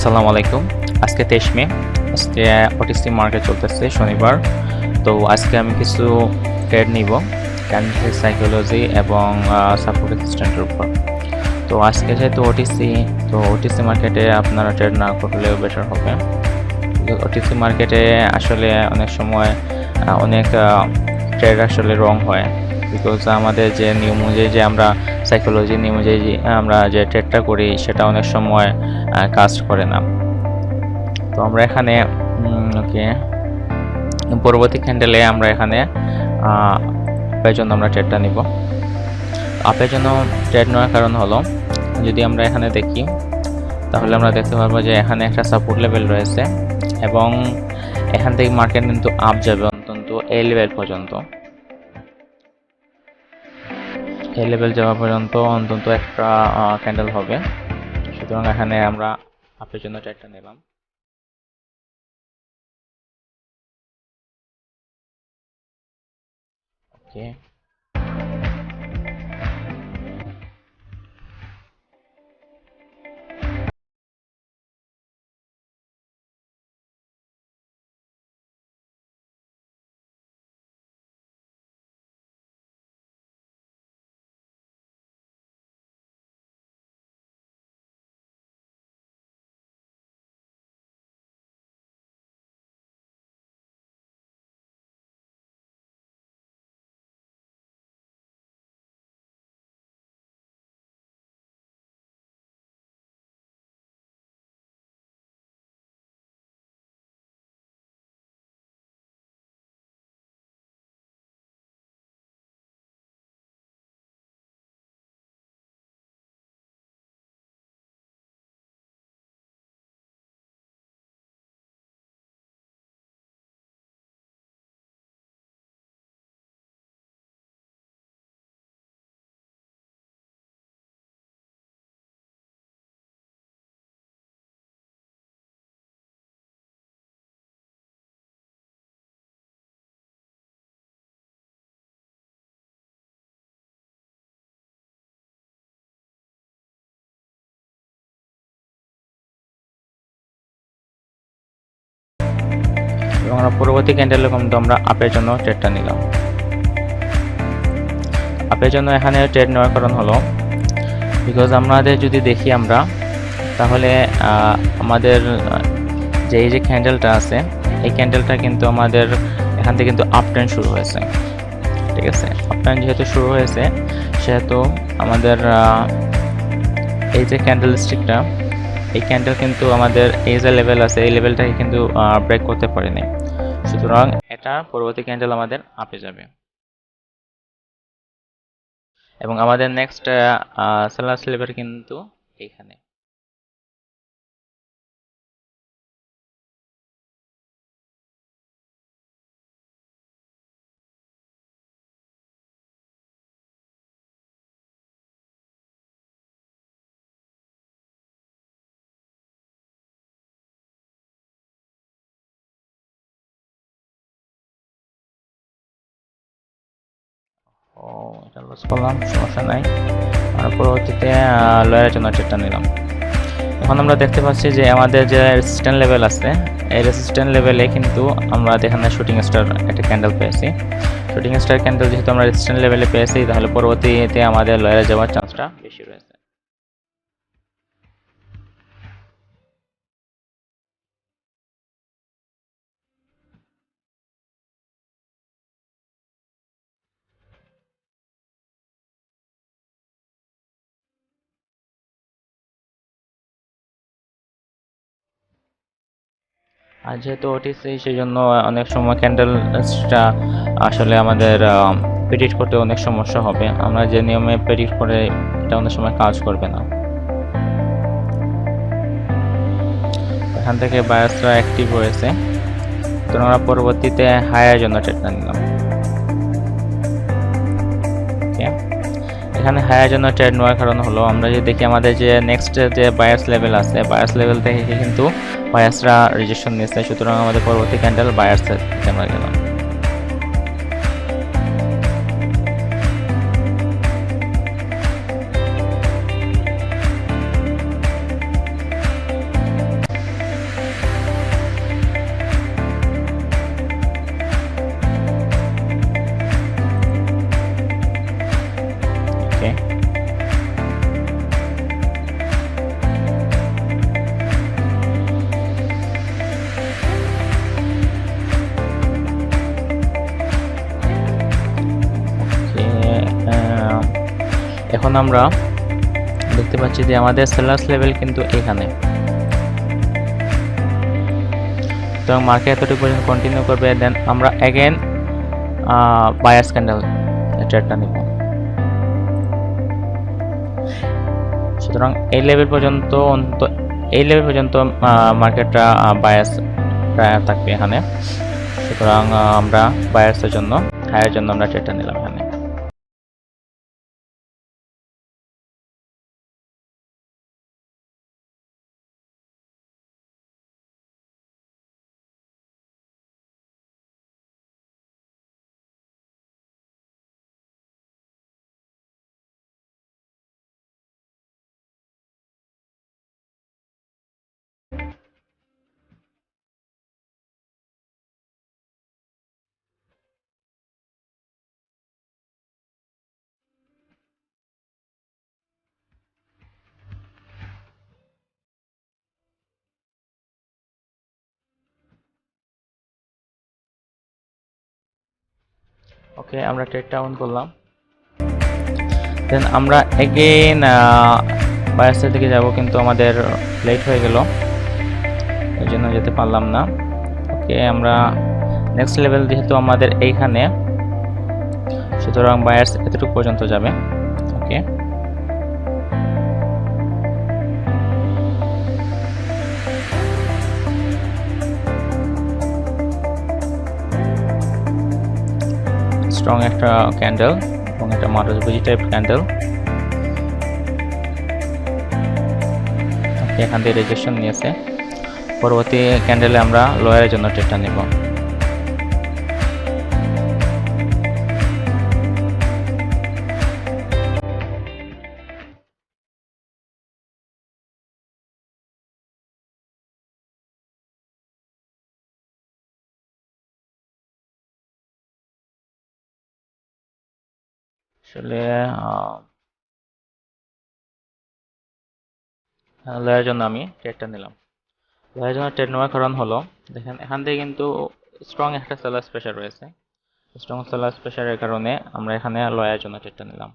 আসসালামু আলাইকুম। আজকে 23 মে। আজকে ওটিসি মার্কেট চলতেছে শনিবার। তো আজকে আমি কিছু ট্রেড নিব ক্যান্ডেল সাইকোলজি এবং সাপোর্ট রেজিস্ট্যান্টের উপর। তো আজকে যেহেতু ওটিসি মার্কেটে আপনারা ট্রেড না করলেও বেটার হবে। ওটিসি মার্কেটে আসলে অনেক সময় অনেক ট্রেড আসলে রং হয়, বিকজ আমাদের যে নিয়ম অনুযায়ী যে আমরা সাইকোলজি নিয়ম অনুযায়ী আমরা যে ট্রেডটা করি সেটা অনেক সময় কাজ করে না। তো আমরা এখানে ওকে পরবর্তী ক্যান্ডেলে আমরা এখানে আপের জন্য আমরা ট্রেডটা নিব। আপের জন্য ট্রেড নেওয়ার কারণ হলো, যদি আমরা এখানে দেখি তাহলে আমরা দেখতে পারবো যে এখানে একটা সাপোর্ট লেভেল রয়েছে এবং এখান থেকে মার্কেট কিন্তু আপ যাবে অন্তত এই লেভেল পর্যন্ত। এই লেভেল যাওয়া পর্যন্ত অন্তত একটা ক্যান্ডেল হবে। সুতরাং এখানে আমরা আপের জন্য ট্রেডটা নিলাম। ওকে, এবং আমরা পরবর্তী ক্যান্ডেলে কিন্তু আমরা আপের জন্য ট্রেডটা নিলাম। আপের জন্য এখানে ট্রেড নেওয়ার কারণ হলো, বিকজ আমাদের যদি দেখি আমরা তাহলে আমাদের যে এই যে ক্যান্ডেলটা আছে এই ক্যান্ডেলটা কিন্তু আমাদের এখান থেকে কিন্তু আপ ট্রেন্ড শুরু হয়েছে। ঠিক আছে, আপ ট্রেন্ড যেহেতু শুরু হয়েছে সেহেতু আমাদের এই যে ক্যান্ডেল স্টিকটা, এই ক্যান্ডেল কিন্তু আমাদের এই যে লেভেল আছে এই লেভেলটাকে কিন্তু ব্রেক করতে পারেনি। সুতরাং এটা পরবর্তী ক্যান্ডেল আমাদের আপে যাবে এবং আমাদের নেক্সট সেলার্স লেভেল কিন্তু এইখানে। ও, এটা লস করলাম, সমস্যা নাই। আমরা পরবর্তীতে লয়ারের জন্য ট্রেডটা নিলাম। এখন আমরা দেখতে পাচ্ছি যে আমাদের যে রেসিস্ট্যান্ট লেভেল আছে এই রেসিস্ট্যান্ট লেভেলে কিন্তু আমরা এখানে শুটিং স্টার একটা ক্যান্ডেল পেয়েছি। শুটিং স্টার ক্যান্ডেল যেহেতু আমরা রেসিস্ট্যান্ট লেভেলে পেয়েছি তাহলে পরবর্তীতে আমাদের লয়ারে যাওয়ার চান্সটা বেশি রয়েছে। আর যেহেতু ওটিসি সেই জন্য অনেক সময় ক্যান্ডেলসটা আসলে আমাদের প্রেডিক্ট করতে অনেক সমস্যা হবে। আমরা যে নিয়মে প্রেডিক্ট করে এটা অনেক সময় কাজ করবে না। এখান থেকে বায়াসরা অ্যাক্টিভ হয়েছে, তো আমরা পরবর্তীতে হায়ার জন্য ট্রেডটা নিলাম। এখানে হায়ার জন্য ট্রেড নেওয়ার কারণ হলো, আমরা যদি দেখি আমাদের যে নেক্সট যে বায়াস লেভেল আছে বায়াস লেভেল থেকে কিন্তু বায়াসরা রিজেকশন নিয়েছে। সুতরাং আমাদের পরবর্তী ক্যান্ডেল বায়াসের দিকে আমরা গেলাম। এখন আমরা দেখতে পাচ্ছি যে আমাদের সেলার্স লেভেল কিন্তু এখানে, তো মার্কেট এতটুকু পর্যন্ত কন্টিনিউ করবে, দেন আমরা অ্যাগেন বায়ার্স ক্যান্ডেল ট্রেডটা নিব। সুতরাং এই লেভেল পর্যন্ত মার্কেটটা বায়ার্স থাকবে এখানে। সুতরাং আমরা বায়ার্সের জন্য হায়ার জন্য আমরা ট্রেডটা নিলাম এখানে। ওকে, আমরা ট্রেডটা অন করলাম, দেন আমরা এগেইন বায়ার্সের দিকে যাব, কিন্তু আমাদের লেট হয়ে গেল, এই জন্য যেতে পারলাম না। ওকে, আমরা নেক্সট লেভেল যেহেতু আমাদের এইখানে, সুতরাং বায়ার্স এতটুকু পর্যন্ত যাবে। ওকে, স্ট্রং একটা ক্যান্ডেল এবং একটা মারুতি টাইপ ক্যান্ডেল। এখান থেকে রেজিস্ট্রেশন নিয়েছে। পরবর্তী ক্যান্ডেলে আমরা লোয়ারের জন্য ট্রেডটা নেব। আসলে লয়ের জন্য আমি ট্রেডটা নিলাম। লয়ের জন্য ট্রেড নেওয়ার কারণ হলো, দেখেন এখান থেকে কিন্তু স্ট্রং একটা সেলার্স প্রেশার রয়েছে। স্ট্রং সেলার্স প্রেশারের কারণে আমরা এখানে লয়ের জন্য ট্রেডটা নিলাম।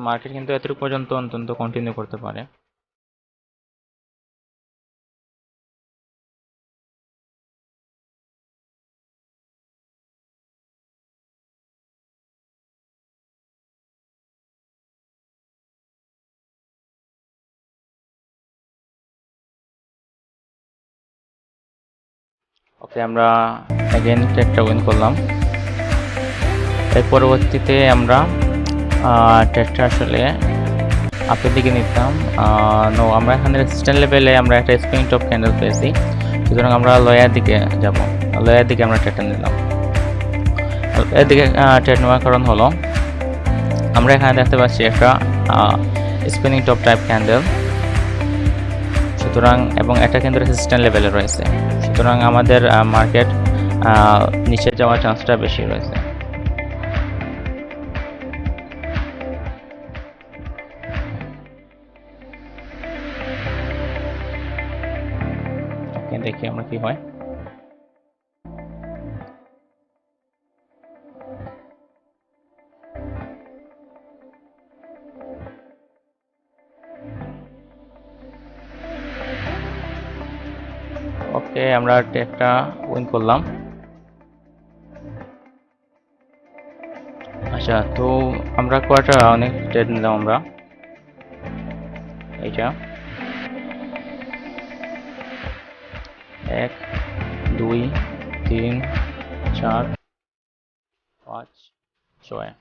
মার্কেট কিন্তু এতটুকু পর্যন্ত অন্তত কন্টিনিউ করতে পারে। ওকে, আমরা অ্যাগেন ট্রেডটা উইন করলাম। এর পরবর্তীতে আমরা ট্রেডটা আসলে আপের দিকে নিতাম। নো, আমরা এখানে রেজিস্ট্যান্ট লেভেলে আমরা একটা স্প্রিং টপ ক্যান্ডেল পেয়েছি, সুতরাং আমরা লয়ার দিকে যাব। লয়ার দিকে আমরা ট্রেডটা নিলাম। এর দিকে ট্রেড নেওয়ার কারণ হলো, আমরা এখানে দেখতে পাচ্ছি একটা স্পিনিং টপ টাইপ ক্যান্ডেল, সুতরাং এবং এটা কিন্তু রেজিস্ট্যান্ট লেভেলে রয়েছে, সুতরাং আমাদের মার্কেট নিচে যাওয়ার চান্সটা বেশি রয়েছে। দেখি আমরা কি হয়। ওকে, আমরা ট্রেডটা উইন করলাম। আচ্ছা, তো আমরা কোয়ার্টার অনেক ট্রেড নিলাম। আমরা এইটা 1 2 3 4 5 6